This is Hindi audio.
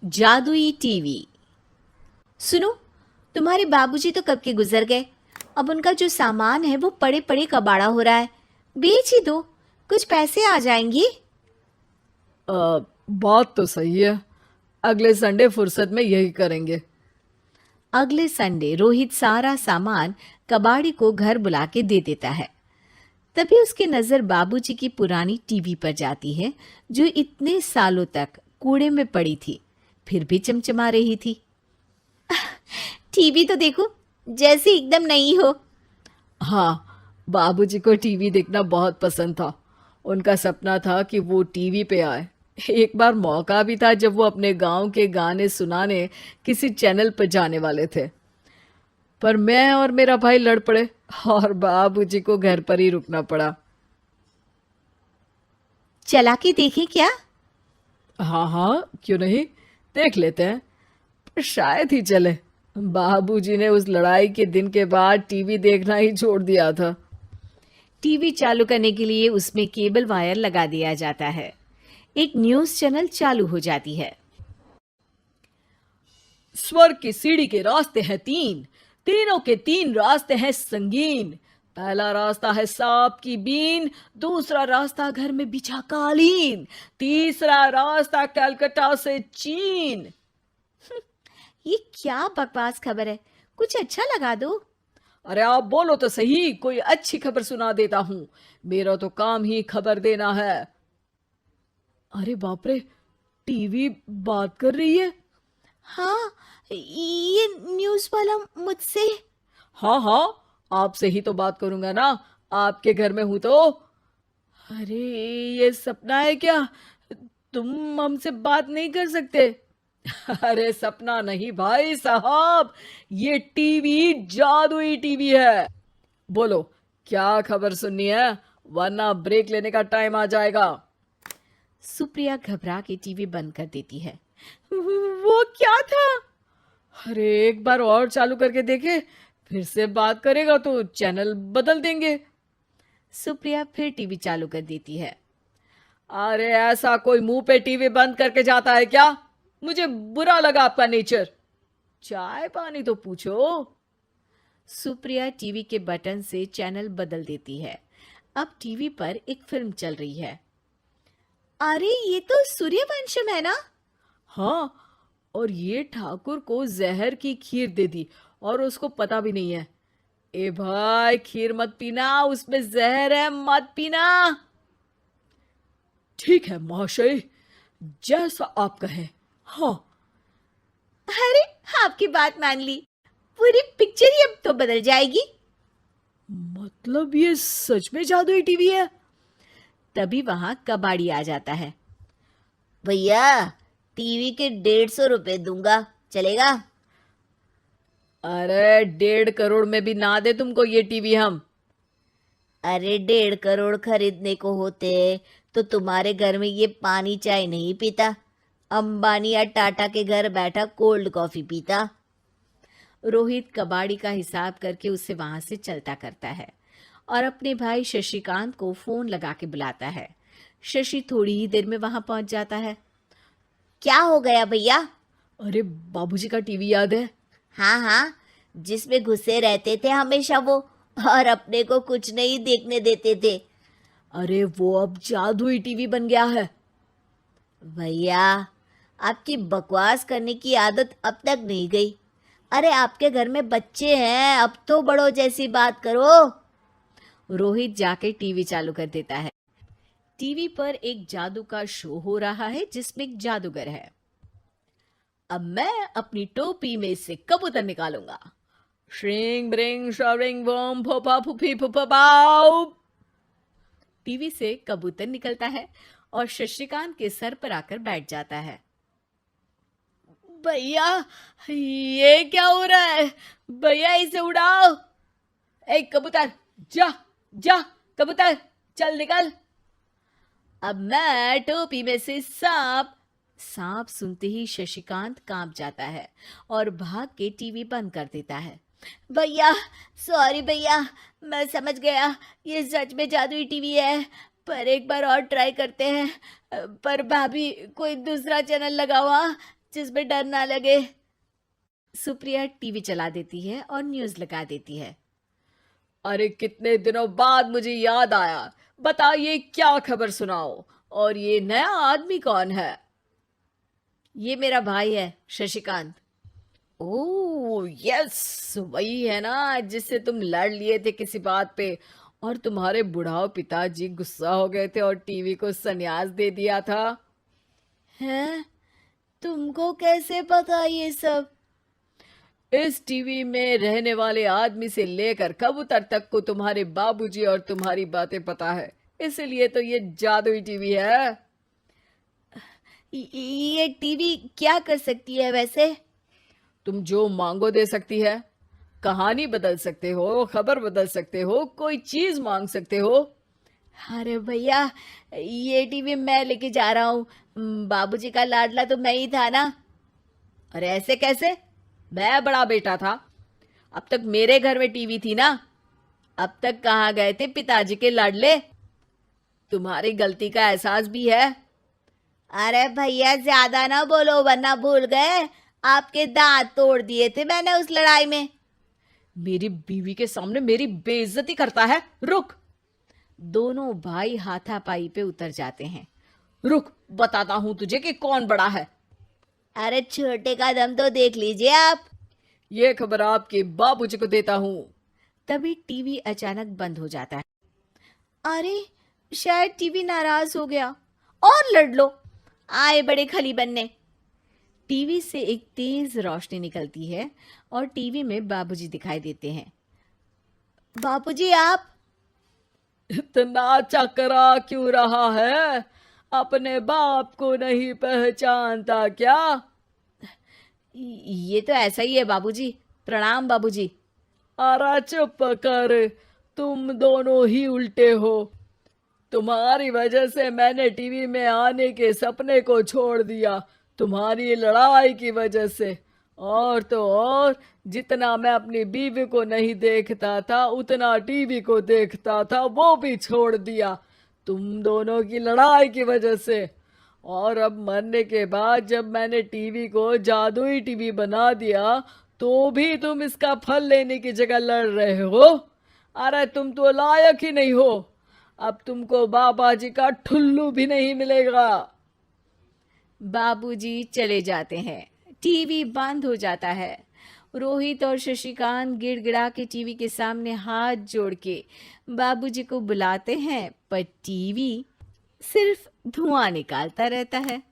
जादुई टीवी। सुनो, तुम्हारे बाबूजी तो कब के गुजर गए। अब उनका जो सामान है वो पड़े पड़े कबाड़ा हो रहा है। बेच ही दो, कुछ पैसे आ जाएंगी। बात तो सही है। अगले संडे फुर्सत में यही करेंगे। अगले संडे रोहित सारा सामान कबाड़ी को घर बुला के दे देता है। तभी उसकी नजर बाबूजी की पुरानी टीवी पर जाती है, जो इतने सालों तक कूड़े में पड़ी थी, फिर भी चमचमा रही थी। टीवी तो देखो, जैसे एकदम नई हो। हाँ, बाबूजी को टीवी देखना बहुत पसंद था। उनका सपना था कि वो टीवी पे आए। एक बार मौका भी था जब वो अपने गांव के गाने सुनाने किसी चैनल पर जाने वाले थे, पर मैं और मेरा भाई लड़ पड़े और बाबूजी को घर पर ही रुकना पड़ा। चला के देखें क्या? हाँ हाँ, क्यों नहीं, देख लेते हैं। पर शायद ही चले। बाबूजी ने उस लड़ाई के दिन के बाद टीवी देखना ही छोड़ दिया था। टीवी चालू करने के लिए उसमें केबल वायर लगा दिया जाता है। एक न्यूज़ चैनल चालू हो जाती है। स्वर्ग की सीढ़ी के रास्ते हैं तीन, तीनों के तीन रास्ते हैं संगीन। पहला रास्ता है सांप की बीन, दूसरा रास्ता घर में बिछा कालीन, तीसरा रास्ता कलकत्ता से चीन। ये क्या बकवास खबर है, कुछ अच्छा लगा दो। अरे आप बोलो तो सही, कोई अच्छी खबर सुना देता हूं। मेरा तो काम ही खबर देना है। अरे बाप रे, टीवी बात कर रही है। हाँ, ये न्यूज़ वाला मुझसे। हाँ हाँ, आपसे ही तो बात करूंगा ना, आपके घर में हूं तो। अरे, ये सपना है क्या? तुम हमसे बात नहीं कर सकते? अरे सपना नहीं भाई साहब, ये टीवी जादुई टीवी है। बोलो, क्या खबर सुननी है, वरना ब्रेक लेने का टाइम आ जाएगा। सुप्रिया घबरा के टीवी बंद कर देती है। वो क्या था? अरे एक बार और चालू करके देखे, फिर से बात करेगा तो चैनल बदल देंगे। सुप्रिया फिर टीवी चालू कर देती है। अरे ऐसा कोई मुंह पे टीवी बंद करके जाता है क्या? मुझे बुरा लगा आपका नेचर। चाय पानी तो पूछो। सुप्रिया टीवी के बटन से चैनल बदल देती है। अब टीवी पर एक फिल्म चल रही है। अरे ये तो सूर्यवंशम है ना? हाँ, और ये ठाकुर को जहर की खीर दे दी और उसको पता भी नहीं है। ए भाई, खीर मत पीना, उसमें जहर है, मत पीना। ठीक है महाशय, जैसा आप कहें। हाँ। अरे, आपकी बात मान ली, पूरी पिक्चर ही अब तो बदल जाएगी। मतलब ये सच में जादुई टीवी है? तभी वहां कबाड़ी आ जाता है। भैया, टीवी के 150 रुपए दूंगा, चलेगा? अरे 1.5 करोड़ में भी ना दे तुमको ये टीवी हम। अरे 1.5 करोड़ खरीदने को होते तो तुम्हारे घर में ये पानी चाय नहीं पीता, अंबानी या टाटा के घर बैठा कोल्ड कॉफी पीता। रोहित कबाड़ी का हिसाब करके उसे वहां से चलता करता है और अपने भाई शशिकांत को फोन लगा के बुलाता है। शशि थोड़ी ही देर में वहां पहुंच जाता है। क्या हो गया भैया? अरे बाबूजी का टीवी याद है? हाँ हाँ, जिसमें घुसे रहते थे हमेशा वो, और अपने को कुछ नहीं देखने देते थे। अरे वो अब जादुई टीवी बन गया है। भैया, आपकी बकवास करने की आदत अब तक नहीं गई। अरे आपके घर में बच्चे हैं, अब तो बड़ों जैसी बात करो। रोहित जाके टीवी चालू कर देता है। टीवी पर एक जादू का शो हो रहा है जिसमें एक जादूगर है। अब मैं अपनी टोपी में से कबूतर निकालूंगा। श्रिंग ब्रिंग शरिंग बम फोपा फुफी फुफा बाउ। टीवी से कबूतर निकलता है और शशिकांत के सर पर आकर बैठ जाता है। भैया, ये क्या हो रहा है? भैया इसे उड़ाओ। ए कबूतर, जा जा, कबूतर चल निकल। अब मैं टोपी में से सांप। सांप सुनते ही शशिकांत कांप जाता है और भाग के टीवी बंद कर देता है। भैया, सॉरी भैया, मैं समझ गया ये सच में जादुई टीवी है, पर एक बार और ट्राई करते हैं। पर भाभी, कोई दूसरा चैनल लगाओ। हाँ, जिसमें डर ना लगे। सुप्रिया टीवी चला देती है और न्यूज लगा देती है। अरे कितने दिनों बाद मुझे याद आया, बताइए क्या खबर सुनाओ। और ये नया आदमी कौन है? ये मेरा भाई है शशिकांत। ओह यस, वही है ना जिससे तुम लड़ लिए थे किसी बात पे, और तुम्हारे बुढ़ाओ पिताजी गुस्सा हो गए थे और टीवी को संन्यास दे दिया था। हैं? तुमको कैसे पता ये सब? इस टीवी में रहने वाले आदमी से लेकर कबूतर तक को तुम्हारे बाबूजी और तुम्हारी बातें पता है, इसलिए तो ये जादुई टीवी है। ये टीवी क्या कर सकती है वैसे? तुम जो मांगो दे सकती है। कहानी बदल सकते हो, खबर बदल सकते हो, कोई चीज मांग सकते हो। अरे भैया, ये टीवी मैं लेके जा रहा हूँ। बाबूजी का लाडला तो मैं ही था ना। अरे ऐसे कैसे? मैं बड़ा बेटा था, अब तक मेरे घर में टीवी थी ना। अब तक कहाँ गए थे पिताजी के लाडले? तुम्हारी गलती का एहसास भी है। अरे भैया, ज्यादा ना बोलो वरना भूल गए आपके दांत तोड़ दिए थे मैंने उस लड़ाई में। मेरी बीवी के सामने मेरी बेइज्जती करता है। रुक दोनों भाई हाथापाई पे उतर जाते हैं। रुक, बताता हूं तुझे कि कौन बड़ा है। अरे छोटे का दम तो देख लीजिए आप। ये खबर आपके बाबूजी को देता हूं। तभी टीवी अचानक बंद हो जाता है। अरे शायद टीवी नाराज हो गया। और लड़ लो, आए बड़े खली बनने। टीवी से एक तेज रोशनी निकलती है और टीवी में बाबूजी दिखाई देते हैं। बापूजी आप? इतना चकरा क्यों रहा है? अपने बाप को नहीं पहचानता क्या? ये तो ऐसा ही है बाबूजी। प्रणाम बाबूजी। अरे चुप कर, तुम दोनों ही उल्टे हो। तुम्हारी वजह से मैंने टीवी में आने के सपने को छोड़ दिया, तुम्हारी लड़ाई की वजह से। और तो और, जितना मैं अपनी बीवी को नहीं देखता था उतना टीवी को देखता था, वो भी छोड़ दिया तुम दोनों की लड़ाई की वजह से। और अब मरने के बाद जब मैंने टीवी को जादुई टीवी बना दिया तो भी तुम इसका फल लेने की जगह लड़ रहे हो। अरे तुम तो लायक ही नहीं हो। अब तुमको बाबा जी का ठुल्लू भी नहीं मिलेगा। बाबूजी चले जाते हैं। टीवी बंद हो जाता है। रोहित और शशिकांत गिड़गिड़ा के टीवी के सामने हाथ जोड़ के बाबूजी को बुलाते हैं, पर टीवी सिर्फ धुआं निकालता रहता है।